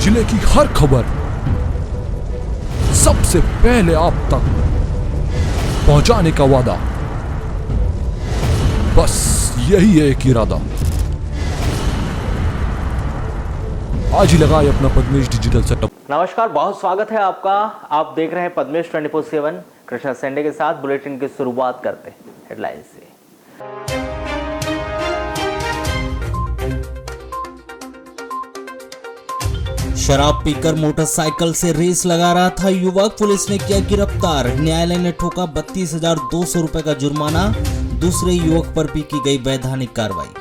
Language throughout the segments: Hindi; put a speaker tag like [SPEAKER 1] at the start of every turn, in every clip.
[SPEAKER 1] जिले की हर खबर सबसे पहले आप तक पहुंचाने का वादा, बस यही है एक इरादा। आज ही लगाए अपना पद्मेश डिजिटल सेटअप।
[SPEAKER 2] नमस्कार, बहुत स्वागत है आपका। आप देख रहे हैं पद्मेश 24/7। कृष्णा सेंडे के साथ बुलेटिन की शुरुआत करते हैं हेडलाइन से।
[SPEAKER 3] शराब पीकर मोटरसाइकिल से रेस लगा रहा था युवक, पुलिस ने किया गिरफ्तार। न्यायालय ने ठोका 32,200 रुपए का जुर्माना। दूसरे युवक पर भी की गई वैधानिक कार्रवाई।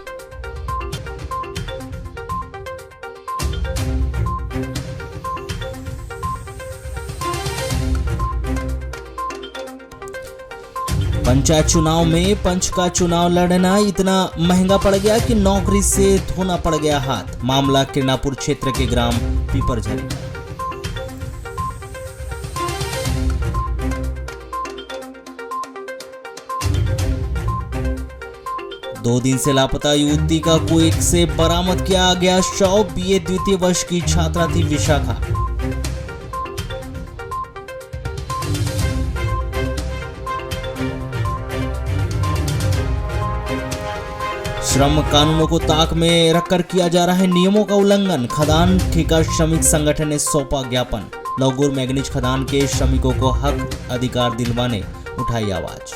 [SPEAKER 3] पंचायत चुनाव में पंच का चुनाव लड़ना इतना महंगा पड़ गया कि नौकरी से धोना पड़ गया हाथ। मामला किरणापुर क्षेत्र के ग्राम पीपरझरी। दो दिन से लापता युवती का कुएं से बरामद किया गया शव। बीए द्वितीय वर्ष की छात्रा थी विशाखा। श्रम कानूनों को ताक में रखकर किया जा रहा है नियमों का उल्लंघन। खदान ठेका श्रमिक संगठन ने सौंपा ज्ञापन। लौगुर मैग्नीज खदान के श्रमिकों को हक अधिकार दिलवाने उठाई आवाज।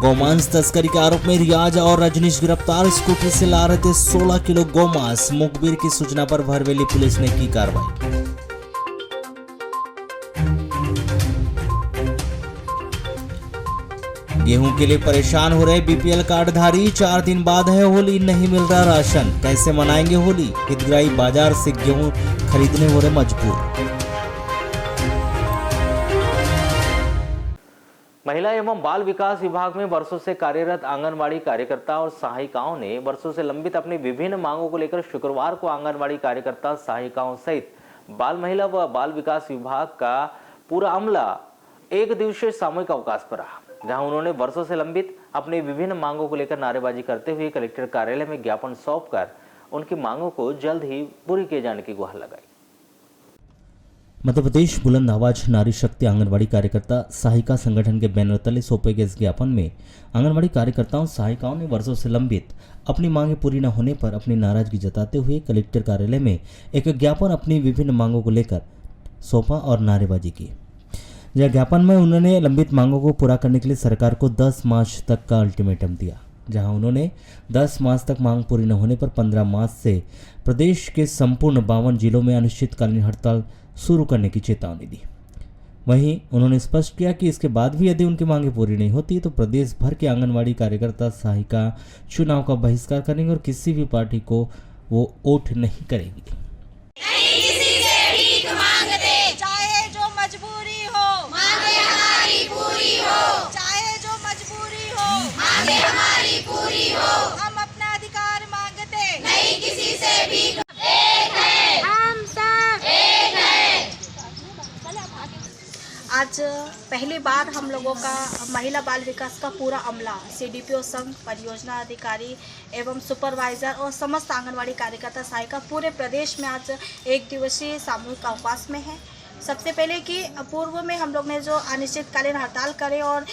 [SPEAKER 3] गौमांस तस्करी के आरोप में रियाज और रजनीश गिरफ्तार। स्कूटी से ला रहे थे 16 किलो गौमांस। मुखबिर की सूचना पर भरवेली पुलिस ने की कार्रवाई। गेहूं के लिए परेशान हो रहे बीपीएल कार्डधारी। 4 दिन बाद है होली, नहीं मिल रहा राशन। कैसे मनाएंगे होली? हितग्राही बाजार से गेहूं खरीदने हो रहे मजबूर।
[SPEAKER 2] महिला एवं बाल विकास विभाग में वर्षों से कार्यरत आंगनबाड़ी कार्यकर्ता और सहायिकाओं ने वर्षों से लंबित अपनी विभिन्न मांगों को लेकर शुक्रवार को आंगनबाड़ी कार्यकर्ता, सहायिकाओं सहित बाल महिला व बाल विकास विभाग का पूरा अमला एक दिवसीय सामूहिक अवकाश पर रहा, जहां उन्होंने वर्षों से लंबित अपनी विभिन्न मांगों को लेकर नारेबाजी करते हुए कलेक्टर कार्यालय में ज्ञापन सौंपकर उनकी मांगों को जल्द ही पूरी किए जाने की गुहार लगाई।
[SPEAKER 3] मध्य प्रदेश बुलंद आवाज नारी शक्ति आंगनबाड़ी कार्यकर्ता सहायिका संगठन के बैनर तले सौंपे गए इस ज्ञापन में आंगनबाड़ी कार्यकर्ताओं सहायिकाओं ने वर्षों से लंबित अपनी मांगें पूरी न होने पर अपनी नाराजगी जताते हुए कलेक्टर कार्यालय में एक ज्ञापन अपनी विभिन्न मांगों को लेकर सौंपा और नारेबाजी की। यह ज्ञापन में उन्होंने लंबित मांगों को पूरा करने के लिए सरकार को 10 मार्च तक का अल्टीमेटम दिया, जहां उन्होंने 10 मार्च तक मांग पूरी न होने पर 15 मार्च से प्रदेश के संपूर्ण 52 जिलों में अनिश्चितकालीन हड़ताल शुरू करने की चेतावनी दी। वहीं उन्होंने स्पष्ट किया कि इसके बाद भी यदि उनकी मांगें पूरी नहीं होती तो प्रदेश भर के आंगनबाड़ी कार्यकर्ता सहायिका चुनाव का बहिष्कार करेंगे और किसी भी पार्टी को वो वोट नहीं करेंगी।
[SPEAKER 4] हम अपना अधिकार मांगते नहीं किसी से भी। एक है हम सब एक है। आज पहली बार हम लोगों का महिला बाल विकास का पूरा अमला, सीडीपीओ संघ, परियोजना अधिकारी एवं सुपरवाइजर और समस्त आंगनवाड़ी कार्यकर्ता सहायिका पूरे प्रदेश में आज एक दिवसीय सामूहिक अवकाश में है। सबसे पहले कि पूर्व में हम लोग ने जो अनिश्चितकालीन हड़ताल करे और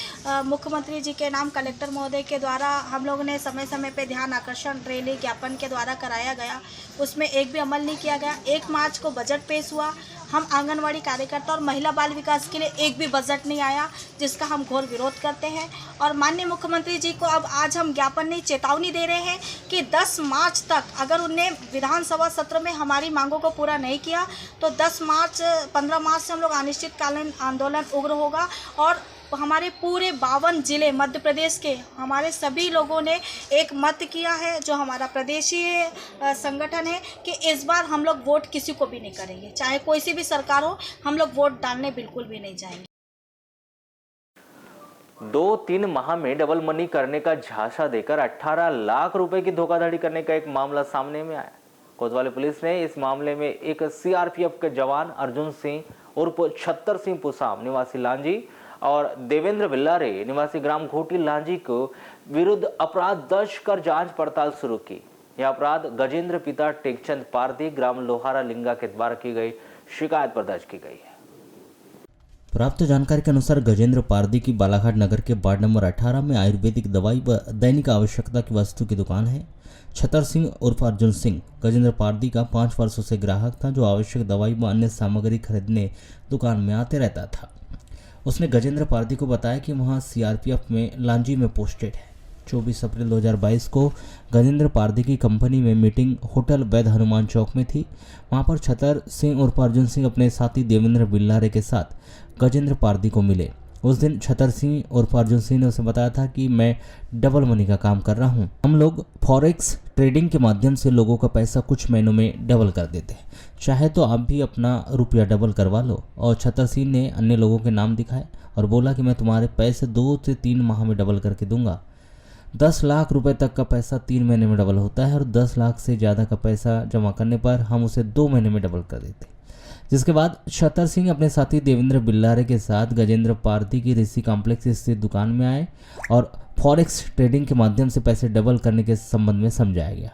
[SPEAKER 4] मुख्यमंत्री जी के नाम कलेक्टर महोदय के द्वारा हम लोग ने समय समय पे ध्यान आकर्षण रैली ज्ञापन के द्वारा कराया गया, उसमें एक भी अमल नहीं किया गया। 1 मार्च को बजट पेश हुआ, हम आंगनवाड़ी कार्यकर्ता और महिला बाल विकास के लिए एक भी बजट नहीं आया, जिसका हम घोर विरोध करते हैं। और माननीय मुख्यमंत्री जी को अब आज हम ज्ञापन नहीं, चेतावनी दे रहे हैं कि 10 मार्च तक अगर उनने विधानसभा सत्र में हमारी मांगों को पूरा नहीं किया तो 15 मार्च से हम लोग अनिश्चितकालीन आंदोलन उग्र होगा। और हमारे पूरे 52 जिले मध्य प्रदेश के हमारे सभी लोगों ने एक मत किया है, जो हमारा प्रदेशी संगठन है, कि इस बार हम लोग वोट किसी को भी नहीं करेंगे, चाहे कोई सी भी सरकार हो, हम लोग वोट डालने बिल्कुल भी नहीं जाएंगे।
[SPEAKER 2] 2-3 माह में डबल मनी करने का झांसा देकर 18 लाख रुपए की धोखाधड़ी करने का एक मामला सामने में आया। कोतवाली पुलिस ने इस मामले में एक सीआरपीएफ के जवान अर्जुन सिंह उर्फ 76 सिंह पुसाम निवासी लांजी और देवेंद्र बिल्लारे निवासी ग्राम घोटी लांजी को विरुद्ध अपराध दर्ज कर जांच पड़ताल शुरू की। यह अपराध गजेंद्र पिता टेकचंद पारदी ग्राम लोहारा लिंगा के द्वारा की गई शिकायत पर दर्ज की गई है।
[SPEAKER 3] प्राप्त जानकारी के अनुसार गजेंद्र पारदी की बालाघाट नगर के वार्ड नंबर 18 में आयुर्वेदिक दवाई व दैनिक आवश्यकता की वस्तु की दुकान है। छतर सिंह उर्फ अर्जुन सिंह गजेंद्र पारदी का 5 वर्षों से ग्राहक था, जो आवश्यक दवाई व अन्य सामग्री खरीदने दुकान में आते रहता था। उसने गजेंद्र पारदी को बताया कि वहाँ सीआरपीएफ में लांजी में पोस्टेड है। 24 अप्रैल 2022 को गजेंद्र पारदी की कंपनी में मीटिंग होटल वैद हनुमान चौक में थी। वहां पर छतर सिंह उर्फ अर्जुन सिंह अपने साथी देवेंद्र बिल्लारे के साथ गजेंद्र पारदी को मिले। उस दिन छतर सिंह उर्फ अर्जुन सिंह ने उसे बताया था कि मैं डबल मनी का काम कर रहा हूं। हम लोग फॉरेक्स ट्रेडिंग के माध्यम से लोगों का पैसा कुछ महीनों में डबल कर देते हैं, चाहे तो आप भी अपना रुपया डबल करवा लो। और छतर सिंह ने अन्य लोगों के नाम दिखाए और बोला कि मैं तुम्हारे पैसे 2 से 3 माह में डबल करके दूंगा। 10 लाख रुपए तक का पैसा 3 महीने में डबल होता है और 10 लाख से ज़्यादा का पैसा जमा करने पर हम उसे 2 महीने में डबल कर देते। जिसके बाद छतर सिंह अपने साथी देवेंद्र बिल्लारे के साथ गजेंद्र पारदी की ऋषि कॉम्प्लेक्स स्थित दुकान में आए और फॉरेक्स ट्रेडिंग के माध्यम से पैसे डबल करने के संबंध में समझाया गया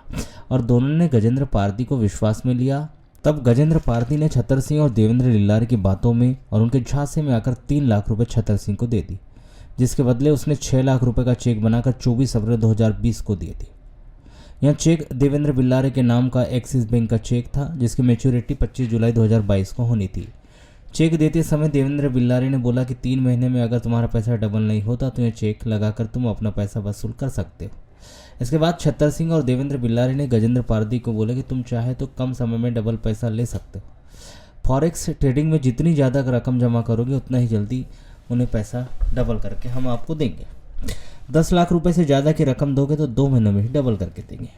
[SPEAKER 3] और दोनों ने गजेंद्र पारदी को विश्वास में लिया। तब गजेंद्र पारदी ने छतर सिंह और देवेंद्र बिल्लारे की बातों में और उनके झांसे में आकर 3 लाख रुपए छतर सिंह को दे दी, जिसके बदले उसने 6 लाख रुपए का चेक बनाकर 24 अप्रैल 2020 को दिए थे। यह चेक देवेंद्र बिल्लारे के नाम का एक्सिस बैंक का चेक था, जिसकी मैच्योरिटी 25 जुलाई 2022 को होनी थी। चेक देते समय देवेंद्र बिल्लारे ने बोला कि 3 महीने में अगर तुम्हारा पैसा डबल नहीं होता तो यह चेक लगाकर तुम अपना पैसा वसूल कर सकते हो। इसके बाद छतर सिंह और देवेंद्र बिल्लारे ने गजेंद्र पारदी को बोला कि तुम चाहे तो कम समय में डबल पैसा ले सकते हो। फॉरेक्स ट्रेडिंग में जितनी ज़्यादा रकम जमा करोगे उतना ही जल्दी उन्हें पैसा डबल करके हम आपको देंगे। 10 लाख रुपए से ज़्यादा की रकम दोगे तो 2 महीनों में ही डबल करके देंगे।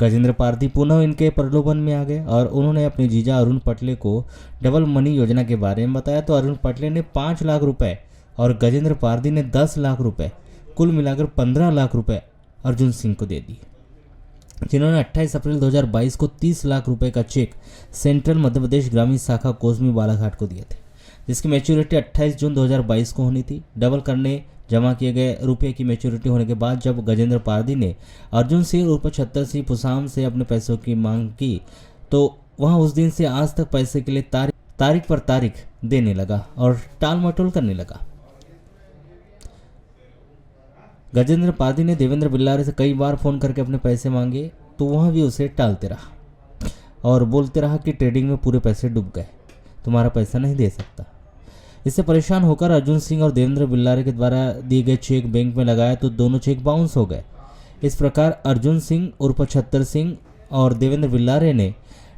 [SPEAKER 3] गजेंद्र पारदी पुनः इनके प्रलोभन में आ गए और उन्होंने अपने जीजा अरुण पटले को डबल मनी योजना के बारे में बताया। तो अरुण पटले ने 5 लाख रुपए और गजेंद्र पारदी ने 10 लाख रुपए, कुल मिलाकर 15 लाख रुपए अर्जुन सिंह को दे दिए, जिन्होंने 28 अप्रैल 2022 को 30 लाख रुपए का चेक सेंट्रल मध्य प्रदेश ग्रामीण शाखा कोसमी बालाघाट को दिए थे, जिसकी मैच्योरिटी 28 जून 2022 को होनी थी। डबल करने जमा किए गए रुपये की मैच्योरिटी होने के बाद जब गजेंद्र पारदी ने अर्जुन सिंह उर्फ छतर सिंह पुसाम से अपने पैसों की मांग की तो वहां उस दिन से आज तक पैसे के लिए तारीख पर तारीख देने लगा और टाल मटोल करने लगा। गजेंद्र पारदी ने देवेंद्र बिल्लारे से कई बार फोन करके अपने पैसे मांगे तो वह भी उसे टालते रहा और बोलते रहा कि ट्रेडिंग में पूरे पैसे डूब गए, तुम्हारा पैसा नहीं दे सकता। इससे परेशान होकर अर्जुन सिंह और देवेंद्र बिल्लारे के द्वारा दिए गए चेक बैंक में लगाया तो दोनों चेक बाउंस हो गए। इस प्रकार अर्जुन सिंह उर्फ छतर सिंह और देवेंद्र बिल्लारे ने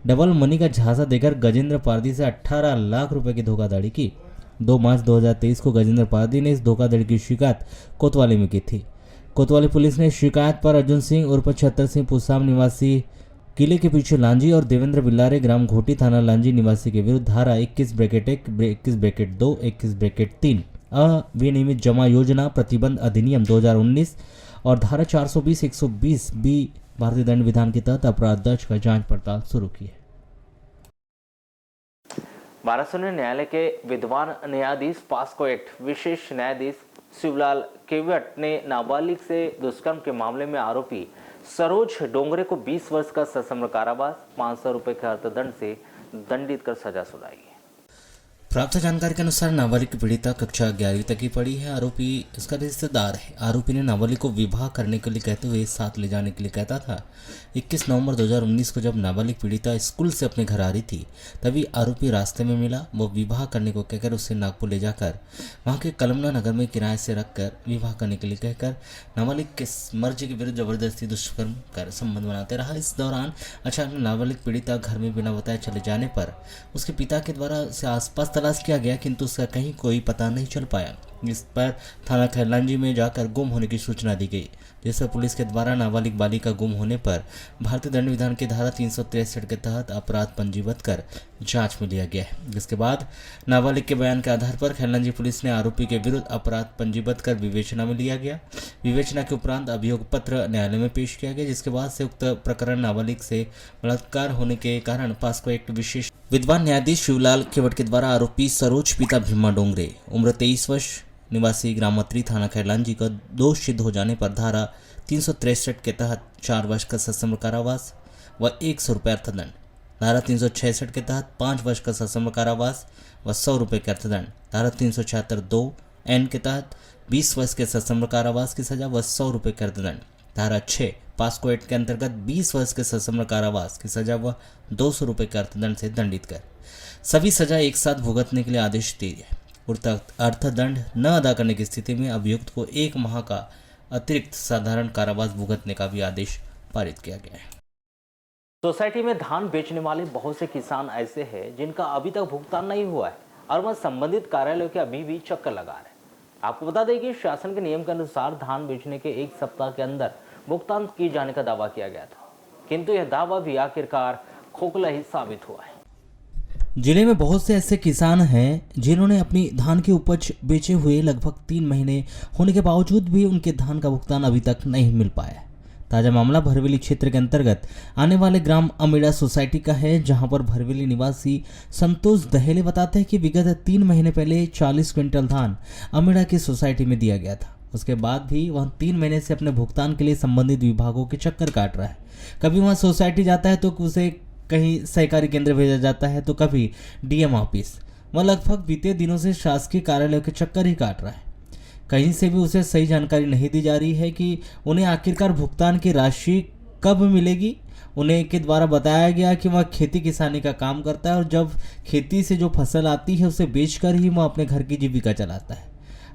[SPEAKER 3] डबल मनी का झांसा देकर गजेंद्र पारदी से 18 लाख रुपए की धोखाधड़ी की। 2 मार्च 2023 को गजेंद्र पारदी ने इस धोखाधड़ी की शिकायत कोतवाली में की थी। कोतवाली पुलिस ने शिकायत पर अर्जुन सिंह उर्फ छतर सिंह पुसाम निवासी किले के पीछे लांजी और देवेंद्र बिल्लारे ग्राम घोटी थाना लांजी निवासी के विरुद्ध धारा 21(1), 21(2), 21(3) अविनियमित जमा योजना प्रतिबंध अधिनियम 2019 और धारा 420, 120 बी भारतीय दंड विधान के तहत अपराध दर्ज कर जांच पड़ताल शुरू की है।
[SPEAKER 2] महाराष्ट्र न्यायालय के विद्वान न्यायाधीश पास्को एक्ट विशेष न्यायाधीश शिवलाल केवट ने नाबालिग से दुष्कर्म के मामले में आरोपी सरोज डोंगरे को 20 वर्ष का सश्रम कारावास, 500 रुपए के अर्थदंड से दंडित कर सजा सुनाई है।
[SPEAKER 3] प्राप्त जानकारी के अनुसार नाबालिग की पीड़िता कक्षा 11वीं तक की पढ़ी है। आरोपी इसका रिश्तेदार है। आरोपी ने नाबालिग को विवाह करने के लिए कहते हुए साथ ले जाने के लिए कहता था। 21 नवंबर 2019 को जब नाबालिग पीड़िता स्कूल से अपने घर आ रही थी तभी आरोपी रास्ते में मिला। वो विवाह करने को कहकर उसे नागपुर ले जाकर वहाँ के कलमना नगर में किराए से रखकर विवाह करने के लिए कहकर नाबालिग के मर्जी के विरुद्ध जबरदस्ती दुष्कर्म कर संबंध बनाते रहा। इस दौरान अचानक नाबालिग पीड़िता घर में बिना बताए चले जाने पर उसके पिता के द्वारा उसे आसपास तलाश किया गया, किंतु उसका कहीं कोई पता नहीं चल पाया। इस पर थाना खैरलांजी में जाकर गुम होने की सूचना दी गई, जिससे पुलिस के द्वारा नाबालिग बालिका गुम होने पर भारतीय दंड विधान की धारा 363 के तहत अपराध पंजीबद्ध कर जांच में लिया गया है। जिसके बाद नाबालिग के बयान के आधार पर खैरलांजी पुलिस ने आरोपी के विरुद्ध अपराध पंजीबद्ध कर विवेचना में लिया गया। विवेचना के उपरांत अभियोग पत्र न्यायालय में पेश किया गया, जिसके बाद से उक्त प्रकरण नाबालिग से बलात्कार होने के कारण पास्को एक्ट विशेष विद्वान न्यायाधीश शिवलाल केवट के द्वारा आरोपी सरोज पिता भीमा डोंगरे उम्र 23 वर्ष निवासी ग्रामत्री थाना खैरलांजी का दोष सिद्ध हो जाने पर धारा 363 के तहत 4 वर्ष का सश्रम कारावास व 100 रुपये अर्थदंड, धारा 366 के तहत 5 वर्ष का सश्रम कारावास व 100 रुपये के अर्थदंड, धारा 376(2)(n) के तहत 20 वर्ष के सश्रम कारावास की सजा व 100 रुपये के अर्थदंड, धारा 6 पास्को एक्ट के अंतर्गत 20 वर्ष के सश्रम कारावास की सजा व 200 रुपये के अर्थदंड से दंडित कर सभी सजा एक साथ भुगतने के लिए आदेश दिए। अर्थदंड न अदा करने की स्थिति में अभियुक्त को 1 माह का अतिरिक्त साधारण कारावास भुगतने का भी आदेश पारित किया गया है।
[SPEAKER 2] सोसाइटी में धान बेचने वाले बहुत से किसान ऐसे हैं जिनका अभी तक भुगतान नहीं हुआ है और वह संबंधित कार्यालयों के अभी भी चक्कर लगा रहे हैं। आपको बता दें कि शासन के नियम के अनुसार धान बेचने के 1 सप्ताह के अंदर भुगतान किए जाने का दावा किया गया था, किंतु यह दावा भी आखिरकार खोखला ही साबित हुआ है।
[SPEAKER 3] जिले में बहुत से ऐसे किसान हैं जिन्होंने अपनी धान की उपज बेचे हुए लगभग 3 महीने होने के बावजूद भी उनके धान का भुगतान अभी तक नहीं मिल पाया। ताजा मामला भरवेली क्षेत्र के अंतर्गत आने वाले ग्राम अमेड़ा सोसाइटी का है, जहां पर भरवेली निवासी संतोष दहेले बताते हैं कि विगत 3 महीने पहले 40 क्विंटल धान अमेड़ा की सोसाइटी में दिया गया था। उसके बाद भी वह 3 महीने से अपने भुगतान के लिए संबंधित विभागों के चक्कर काट रहा है। कभी वहाँ सोसाइटी जाता है तो उसे कहीं सहकारी केंद्र भेजा जाता है तो कभी डीएम ऑफिस। वह लगभग बीते दिनों से शासकीय कार्यालयों के चक्कर ही काट रहा है। कहीं से भी उसे सही जानकारी नहीं दी जा रही है कि उन्हें आखिरकार भुगतान की राशि कब मिलेगी। उन्हें के द्वारा बताया गया कि वह खेती किसानी का काम करता है और जब खेती से जो फसल आती है उसे बेचकर ही वह अपने घर की जीविका चलाता है।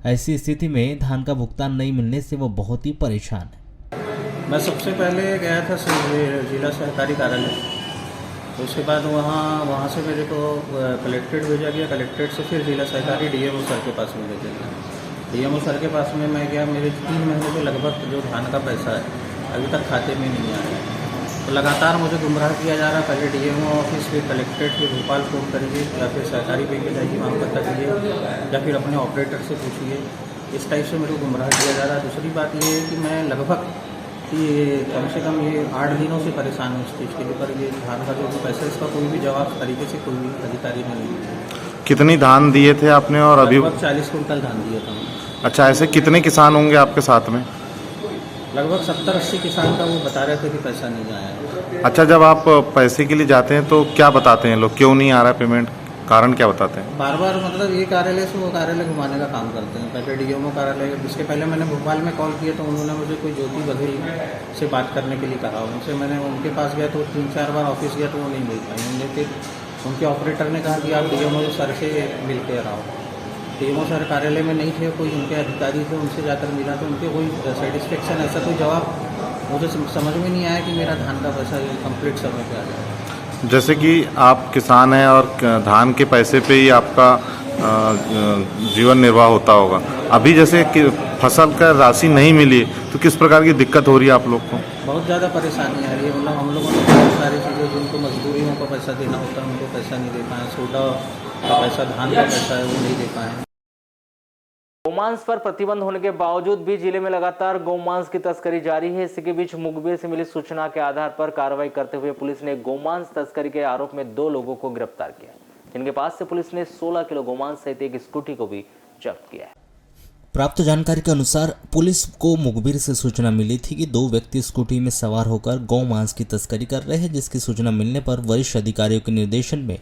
[SPEAKER 3] ऐसी स्थिति में धान का भुगतान नहीं मिलने से वह बहुत ही परेशान है।
[SPEAKER 5] मैं सबसे पहले गया था जिला सहकारी कार्यालय, तो उसके बाद वहाँ से मेरे को कलेक्ट्रेट भेजा गया। कलेक्ट्रेट से फिर जिला सहकारी डीएमओ सर के पास में भेजा गया। डीएमओ सर के पास में मैं गया। मेरे 3 महीने के लगभग जो धान का पैसा है अभी तक खाते में नहीं आया। तो लगातार मुझे गुमराह किया जा रहा। पहले डीएमओ ऑफिस, फिर कलेक्ट्रेट, फिर भोपाल फ़ोन करिए या फिर सहकारी बैंक में जाइए, वहाँ पता करिए या फिर अपने ऑपरेटर से पूछिए। इस टाइप से मेरे को गुमराह किया जा रहा है। दूसरी बात ये है कि मैं लगभग कम से कम 8 दिनों से परेशान हूँ इस चीज़ के लिए। पर ये धान का जो पैसा, इसका कोई भी जवाब तरीके से कोई भी अधिकारी ने नहीं दिया।
[SPEAKER 6] कितनी धान दिए थे आपने? और अभी
[SPEAKER 5] 40 कुंटल धान दिया था।
[SPEAKER 6] अच्छा, ऐसे कितने किसान होंगे आपके साथ में?
[SPEAKER 5] लगभग 70-80 किसान का वो बता रहे थे कि पैसा नहीं आया है।
[SPEAKER 6] अच्छा, जब आप पैसे के लिए जाते हैं तो क्या बताते हैं लोग, क्यों नहीं आ रहा है पेमेंट? कारण क्या बताते हैं?
[SPEAKER 5] बार बार मतलब ये कार्यालय से वो कार्यालय घुमाने का काम करते हैं। पहले डीएमओ कार्यालय, इसके पहले मैंने भोपाल में कॉल किया तो उन्होंने मुझे कोई ज्योति बघेल से बात करने के लिए कहा। उनसे मैंने उनके पास गया तो 3-4 बार ऑफिस गया तो वो नहीं मिल पाई। उन्होंने फिर उनके ऑपरेटर ने कहा कि आप डीएमओ सर से मिल के आओ। डीएमओ सर कार्यालय में नहीं थे, कोई उनके अधिकारी थे, उनसे जाकर मिला तो उनके कोई सेटिस्फेक्शन, ऐसा कोई जवाब मुझे समझ में नहीं आया कि मेरा धान का पैसा कंप्लीट समय पे आ जाए।
[SPEAKER 6] जैसे कि आप किसान हैं और धान के पैसे पे ही आपका जीवन निर्वाह होता होगा। अभी जैसे कि फसल का राशि नहीं मिली तो किस प्रकार की दिक्कत हो रही है आप लोग को?
[SPEAKER 5] बहुत ज़्यादा परेशानी आ रही है। मतलब हम लोगों ने बहुत सारी चीज़ें, जिनको मजदूरियों का पैसा देना होता है उनको पैसा नहीं दे पाए। सोडा का पैसा, धान का पैसा है वो नहीं दे पाए।
[SPEAKER 2] गोमांस पर प्रतिबंध होने के बावजूद भी जिले में लगातार गोमांस की तस्करी जारी है। इसी के बीच मुखबिर से मिली सूचना के आधार पर कार्रवाई करते हुए पुलिस ने गोमांस तस्करी के आरोप में 2 लोगों को गिरफ्तार किया, जिनके पास से पुलिस ने 16 किलो गोमांस सहित एक स्कूटी को भी जब्त किया है।
[SPEAKER 3] प्राप्त जानकारी के अनुसार पुलिस को मुखबिर से सूचना मिली थी कि 2 व्यक्ति स्कूटी में सवार होकर गौ मांस की तस्करी कर रहे हैं, जिसकी सूचना मिलने पर वरिष्ठ अधिकारियों के निर्देशन में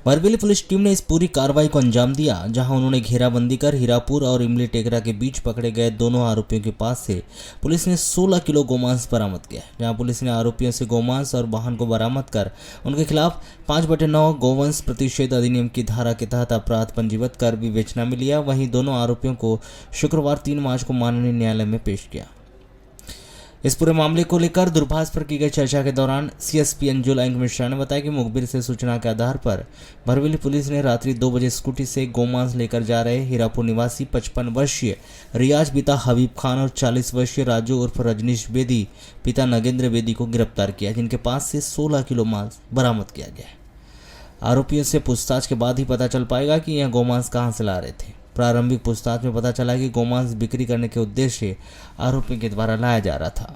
[SPEAKER 3] भरवेली पुलिस टीम ने इस पूरी कार्रवाई को अंजाम दिया, जहां उन्होंने घेराबंदी कर हीरापुर और इमली टेकरा के बीच पकड़े गए दोनों आरोपियों के पास से पुलिस ने 16 किलो गोमांस बरामद किया। जहां पुलिस ने आरोपियों से गोमांस और वाहन को बरामद कर उनके खिलाफ 5/9 गोवंश प्रतिषेध अधिनियम की धारा के तहत अपराध पंजीबद्ध कर विवेचना में लिया। वहीं दोनों आरोपियों को शुक्रवार 3 मार्च को माननीय न्यायालय में पेश किया। इस पूरे मामले को लेकर दूरभाष पर की गई चर्चा के दौरान सीएसपी अंजुल अंक मिश्रा ने बताया कि मुखबिर से सूचना के आधार पर भरवेली पुलिस ने रात्रि 2 बजे स्कूटी से गोमांस लेकर जा रहे हीरापुर निवासी 55 वर्षीय रियाज पिता हबीब खान और 40 वर्षीय राजू उर्फ रजनीश बेदी पिता नगेंद्र बेदी को गिरफ्तार किया, जिनके पास से 16 किलो मांस बरामद किया गया है। आरोपियों से पूछताछ के बाद ही पता चल पाएगा कि यह गोमांस कहां से ला रहे थे। प्रारंभिक पूछताछ में पता चला कि गोमांस बिक्री करने के उद्देश्य आरोपियों के द्वारा लाया जा रहा था।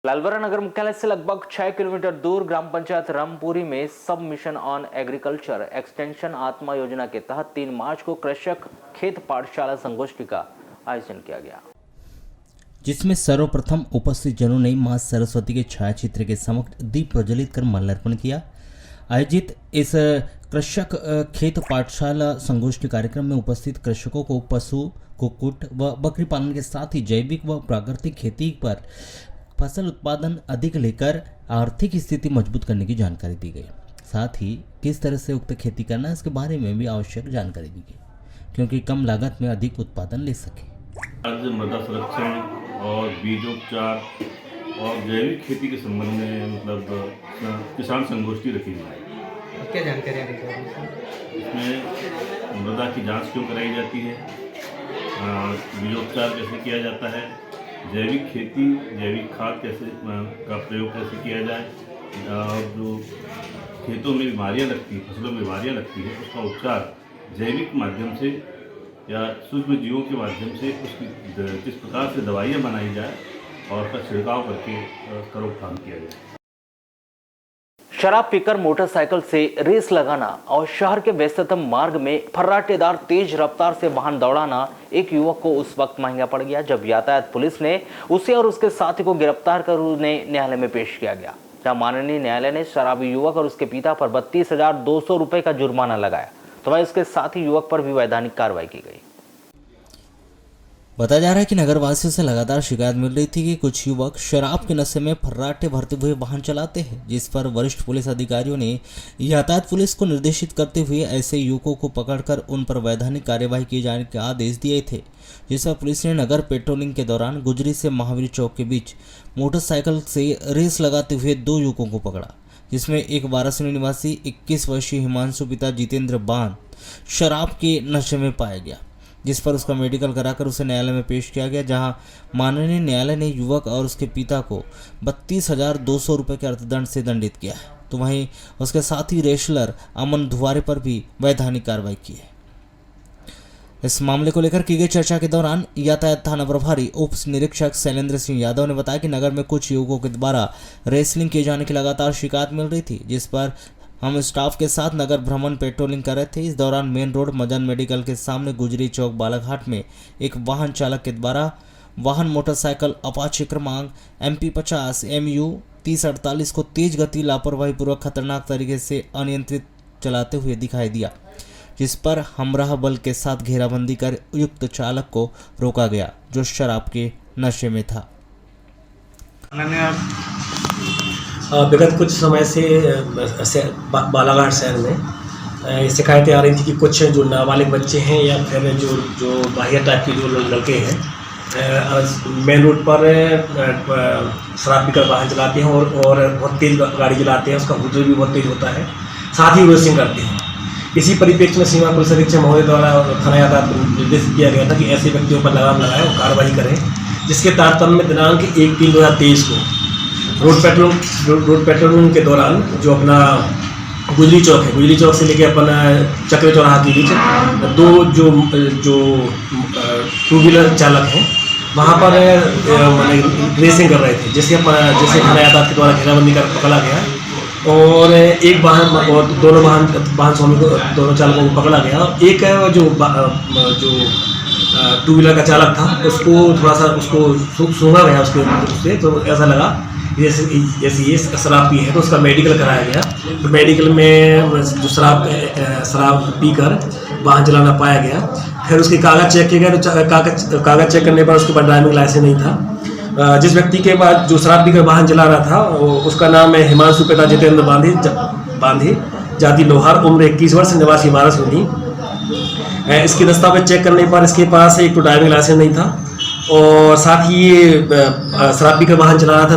[SPEAKER 2] लालबरा नगर मुख्यालय से लगभग 6 किलोमीटर दूर ग्राम पंचायत रामपुरी में सब मिशन ऑन एग्रीकल्चर एक्सटेंशन आत्मा योजना के तहत 3 मार्च को कृषक खेत पाठशाला संगोष्ठी का आयोजन किया गया,
[SPEAKER 3] जिसमें सर्वप्रथम उपस्थित जनों ने मां सरस्वती के छायाचित्र के समक्ष दीप प्रज्वलित कर माल्यार्पण किया। आयोजित इस कृषक खेत पाठशाला संगोष्ठी कार्यक्रम में उपस्थित कृषकों को पशु कुक्कुट व बकरी पालन के साथ ही जैविक व प्राकृतिक खेती पर फसल उत्पादन अधिक लेकर आर्थिक स्थिति मजबूत करने की जानकारी दी गई। साथ ही किस तरह से उक्त खेती करना है इसके बारे में भी आवश्यक जानकारी दी गई, क्योंकि कम लागत में अधिक उत्पादन ले सके।
[SPEAKER 7] आज मृदा संरक्षण और बीजोपचार और जैविक खेती के संबंध में मतलब किसान संगोष्ठी रखी गई है।
[SPEAKER 8] क्या जानकारियाँ दी जा रही हैं?
[SPEAKER 7] इसमें मृदा की जांच क्यों कराई जाती है, बीजोपचार कैसे किया जाता है, जैविक खेती जैविक खाद कैसे का प्रयोग कैसे किया जाए, और जो खेतों में बीमारियां लगती हैं, फसलों में बीमारियां लगती है, उसका उपचार जैविक माध्यम से या सूक्ष्म जीवों के माध्यम से उसकी किस प्रकार से दवाइयाँ बनाई जाए और उसका छिड़काव करके उसका रोकथाम किया जाए।
[SPEAKER 2] शराब पीकर मोटरसाइकिल से रेस लगाना और शहर के व्यस्ततम मार्ग में फर्राटेदार तेज रफ्तार से वाहन दौड़ाना एक युवक को उस वक्त महंगा पड़ गया जब यातायात पुलिस ने उसे और उसके साथी को गिरफ्तार कर उन्हें न्यायालय में पेश किया गया, जहां माननीय न्यायालय ने शराबी युवक और उसके पिता पर 32,200 रुपए का जुर्माना लगाया, तो वहीं उसके साथी युवक पर भी वैधानिक कार्रवाई की गई।
[SPEAKER 3] बताया जा रहा है कि नगरवासियों से लगातार शिकायत मिल रही थी कि कुछ युवक शराब के नशे में फर्राटे भरते हुए वाहन चलाते हैं, जिस पर वरिष्ठ पुलिस अधिकारियों ने यातायात पुलिस को निर्देशित करते हुए ऐसे युवकों को पकड़कर उन पर वैधानिक कार्यवाही किए जाने के आदेश दिए थे। जिस पर पुलिस ने नगर पेट्रोलिंग के दौरान गुजरी से महावीर चौक के बीच मोटरसाइकिल से रेस लगाते हुए 2 युवकों को पकड़ा, जिसमें एक वाराणसी निवासी 21 वर्षीय हिमांशु पिता जितेंद्र बान शराब के नशे में पाया गया, जिस पर उसका मेडिकल कराकर उसे न्यायालय में पेश किया गया, जहां माननीय न्यायालय ने युवक और उसके पिता को 32,200 रुपये के अर्थदंड से दंडित किया है, तो वहीं उसके साथी रेसलर अमन धुआरे पर भी वैधानिक कार्रवाई की है। इस मामले को लेकर की गई चर्चा के दौरान यातायात थाना प्रभारी उप निरीक्षक शैलेंद्र सिंह यादव ने बताया कि नगर में कुछ युवकों के द्वारा रेसलिंग किए जाने की लगातार शिकायत मिल रही थी, जिस पर हम स्टाफ के साथ नगर भ्रमण पेट्रोलिंग कर रहे थे। इस दौरान मेन रोड मदन मेडिकल के सामने गुजरी चौक बालाघाट में एक वाहन चालक के द्वारा वाहन मोटरसाइकिल अपाचे क्रमांक MP 50 MU 3048 को तेज गति लापरवाही पूर्वक खतरनाक तरीके से अनियंत्रित चलाते हुए दिखाई दिया, जिस पर हमराह बल के साथ घेराबंदी कर उक्त चालक को रोका गया, जो शराब के नशे में था।
[SPEAKER 8] विगत कुछ समय से बालाघाट शहर में शिकायतें आ रही थी कि कुछ जो नाबालिग बच्चे हैं या फिर जो बाह्य टाइप के जो लड़के हैं मेन रोड पर शराब पीकर वाहन चलाते हैं और बहुत तेज़ गाड़ी चलाते हैं, उसका हुज्जत भी बहुत तेज़ होता है, साथ ही रेसिंग करते हैं। इसी परिप्रेक्ष्य में सीमा पुलिस अधीक्षक महोदय द्वारा थाना यातायात को निर्देशित किया गया था कि ऐसे व्यक्तियों पर लगाम लगाएं और कार्रवाई करें, जिसके तारतम्य में दिनांक 1/3/2023 को रोड पेट्रोलिंग के दौरान जो अपना गुजरी चौक है, गुजरी चौक से लेके अपना चक्र चौराहा के बीच 2 जो 2 व्हीलर चालक हैं वहाँ पर रेसिंग कर रहे थे, जिसे थाना यातायात के द्वारा घेराबंदी कर पकड़ा गया और एक वाहन और दोनों वाहन स्वामी को दोनों चालकों को पकड़ा गया। एक जो 2 व्हीलर का चालक था उसको थोड़ा सा सूंघा गया उससे, तो ऐसा लगा जैसे ये शराब पी है, तो उसका मेडिकल कराया गया। तो मेडिकल में जो शराब पीकर वाहन चलाना पाया गया। फिर उसके कागज़ चेक किए गए, तो कागज़ चेक करने पर उसके पास ड्राइविंग लाइसेंस नहीं था। जिस व्यक्ति के पास जो शराब पीकर वाहन चला रहा था उसका नाम है हिमांशु पिता जितेंद्र बांधी, जाति लोहार, उम्र 21 वर्ष, निवासी वाराणसी। इसके दस्तावेज चेक करने पर इसके पास एक तो ड्राइविंग लाइसेंस नहीं था और साथ ही ये शराब पीकर वाहन चला रहा था,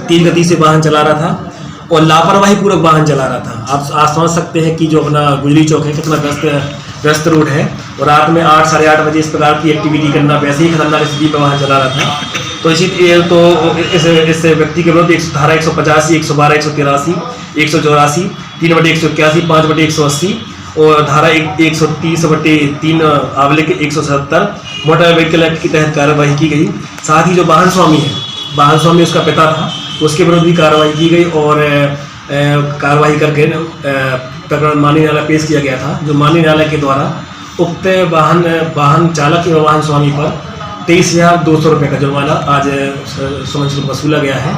[SPEAKER 8] तेज गति से वाहन चला रहा था और लापरवाही पूर्वक वाहन चला रहा था। आप समझ सकते हैं कि जो अपना गुजरी चौक है कितना व्यस्त रोड है और रात में 8 साढ़े 8 बजे इस प्रकार की एक्टिविटी करना वैसे ही खतरनाक स्थिति में वाहन चला रहा था। तो इस व्यक्ति के विरुद्ध धारा 185, 112, 183, 184, 3/181, 5/180 और धारा 130/3 आंवले के 177 मोटर व्हीकल एक्ट के तहत कार्रवाई की गई। साथ ही जो वाहन स्वामी उसका पिता था, उसके विरुद्ध भी कार्रवाई की गई और कार्रवाई करके प्रकरण माननीय न्यायालय पेश किया गया था, जो माननीय न्यायालय के द्वारा उक्त वाहन चालक एवं वाहन स्वामी पर 23,200 रुपये का जुर्माना आज समझ वसूला गया है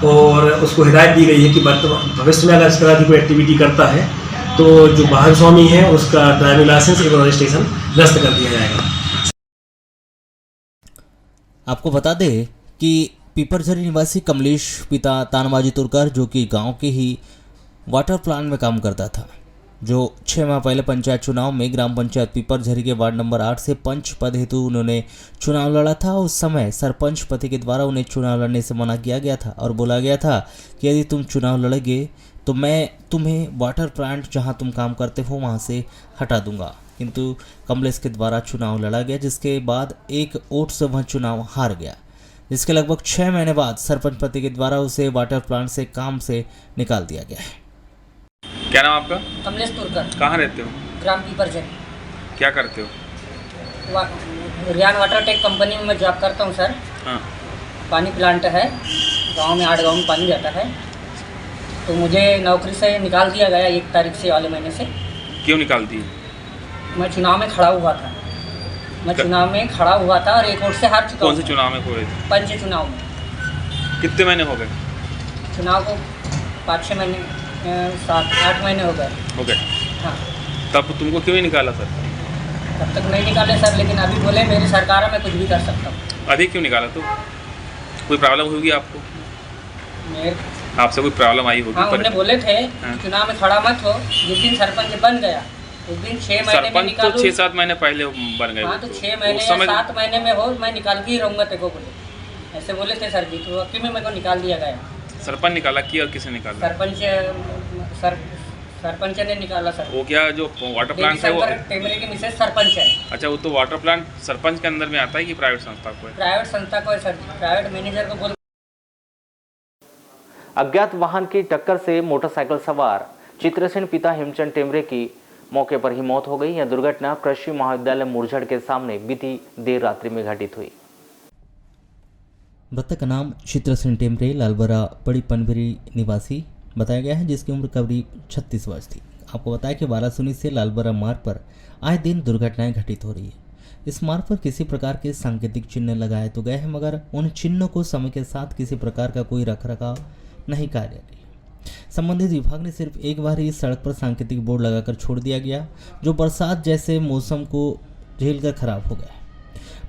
[SPEAKER 8] और उसको हिदायत दी गई है कि भविष्य में अगर इस तरह की कोई एक्टिविटी करता है तो जो वाहन स्वामी है उसका ड्राइविंग लाइसेंस एवं रजिस्ट्रेशन रद्द कर दिया जाएगा।
[SPEAKER 3] आपको बता दें कि पीपरझरी निवासी कमलेश पिता तानबाजी तुरकर, जो कि गांव के ही वाटर प्लांट में काम करता था, जो 6 माह पहले पंचायत चुनाव में ग्राम पंचायत पीपरझरी के वार्ड नंबर 8 से पंच पद हेतु उन्होंने चुनाव लड़ा था। उस समय सरपंच पति के द्वारा उन्हें चुनाव लड़ने से मना किया गया था और बोला गया था कि यदि तुम चुनाव लड़ोगे तो मैं तुम्हें वाटर प्लांट जहां तुम काम करते हो वहां से हटा दूंगा। किंतु कमलेश के द्वारा चुनाव लड़ा गया, जिसके बाद एक वोट से वह चुनाव हार गया, जिसके लगभग 6 महीने बाद सरपंच पति के द्वारा उसे वाटर प्लांट से काम से निकाल दिया गया है।
[SPEAKER 9] क्या नाम आपका?
[SPEAKER 10] कमलेश तुरकर।
[SPEAKER 9] कहाँ रहते हो?
[SPEAKER 10] ग्राम पीपरझरी।
[SPEAKER 9] क्या करते हो?
[SPEAKER 10] रियान वाटर टेक कंपनी में मैं जॉब करता हूँ सर।
[SPEAKER 9] हाँ।
[SPEAKER 10] पानी प्लांट है गांव में, 8 गांव में पानी जाता है, तो मुझे नौकरी से निकाल दिया गया 1 तारीख से वाले महीने से।
[SPEAKER 9] क्यों निकाल दिए?
[SPEAKER 10] मैं चुनाव में खड़ा हुआ था। और 1 वोट से हार चुका।
[SPEAKER 9] कौन से चुनाव में खोए थे?
[SPEAKER 10] पंच चुनाव में।
[SPEAKER 9] कितने महीने हो गए
[SPEAKER 10] चुनाव को? 5-6 महीने, 7-8 महीने हो गए। हाँ।
[SPEAKER 9] तब तुमको क्यों नहीं निकाला सर?
[SPEAKER 10] तब तक नहीं निकाले सर, लेकिन अभी बोले मेरी सरकार है, मैं कुछ भी कर सकता हूँ।
[SPEAKER 9] अधिक क्यों निकाला? तो कोई प्रॉब्लम होगी आपको? आपसे कोई प्रॉब्लम आई होगी?
[SPEAKER 10] हाँ, उन्होंने बोले थे चुनाव में खड़ा मत हो। जिस दिन सरपंच बन गया उस दिन 6 महीने में निकालूं।
[SPEAKER 9] तो 6-7 महीने पहले बन गए।
[SPEAKER 10] हाँ, तो 6 महीने या 7 महीने में हो, मैं निकाल के ही रहूँगा तेरे को बोले, ऐसे बोले थे सर जी। तो अक्की में मेरे को निकाल दिया गया।
[SPEAKER 9] सरपंच निकाला कि और किसे निकाला?
[SPEAKER 10] सरपंच ने निकाला सर।
[SPEAKER 9] वो क्या जो वाटर प्लांट है वो
[SPEAKER 10] टेमरे की मिसेज सरपंच है।
[SPEAKER 9] अच्छा, वो तो वाटर प्लांट सरपंच के अंदर में आता है कि प्राइवेट संस्था को है?
[SPEAKER 10] प्राइवेट संस्था को है सर, प्राइवेट मैनेजर को बोल।
[SPEAKER 2] अज्ञात वाहन की टक्कर से मोटरसाइकिल सवार चित्रसेन पिता हेमचंद टेमरे की मौके पर ही मौत हो गई। यह दुर्घटना कृषि महाविद्यालय मुरझड़ के सामने बीती देर रात्रि में घटित हुई।
[SPEAKER 3] मृतक का नाम चित्रसेन टेमरे लालबरा बड़ी पनवेरी निवासी बताया गया है, जिसकी उम्र करीब 36 वर्ष थी। आपको बताया कि बारासुनी से लालबरा मार्ग पर आए दिन दुर्घटनाएं घटित हो रही है। इस मार्ग पर किसी प्रकार के सांकेतिक चिन्ह लगाए तो गए हैं, मगर उन चिन्हों को समय के साथ किसी प्रकार का कोई रखरखाव नहीं कार्य। संबंधित विभाग ने सिर्फ एक बार ही सड़क पर सांकेतिक बोर्ड लगाकर छोड़ दिया गया, जो बरसात जैसे मौसम को झेलकर खराब हो गया।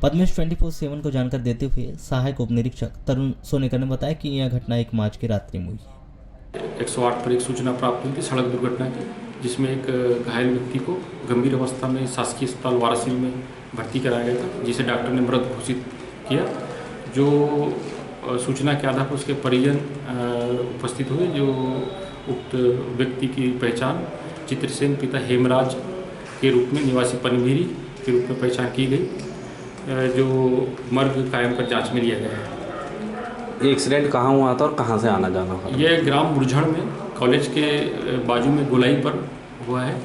[SPEAKER 3] पद्मेश 24/7 को जानकारी देते हुए सहायक उप निरीक्षक तरुण सोनेकर ने बताया कि यह घटना 1 मार्च की रात्रि में हुई है।
[SPEAKER 11] 108 पर एक सूचना प्राप्त हुई थी सड़क दुर्घटना की, जिसमें एक घायल व्यक्ति को गंभीर अवस्था में शासकीय अस्पताल वाराणसी में भर्ती कराया गया था, जिसे डॉक्टर ने मृत घोषित किया। जो सूचना के आधार पर उसके परिजन उपस्थित हुए, जो उक्त व्यक्ति की पहचान चित्रसेन पिता हेमराज के रूप में निवासी पनवेरी के रूप में पहचान की गई, जो मर्ग कायम कर जांच में लिया गया है।
[SPEAKER 12] ये एक्सीडेंट कहाँ हुआ था और कहाँ से आना जाना था?
[SPEAKER 11] ये ग्राम मुरझड़ में कॉलेज के बाजू में गोलाई पर हुआ है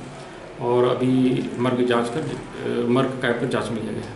[SPEAKER 11] और अभी मर्ग कायम कर जांच में लिया गया है।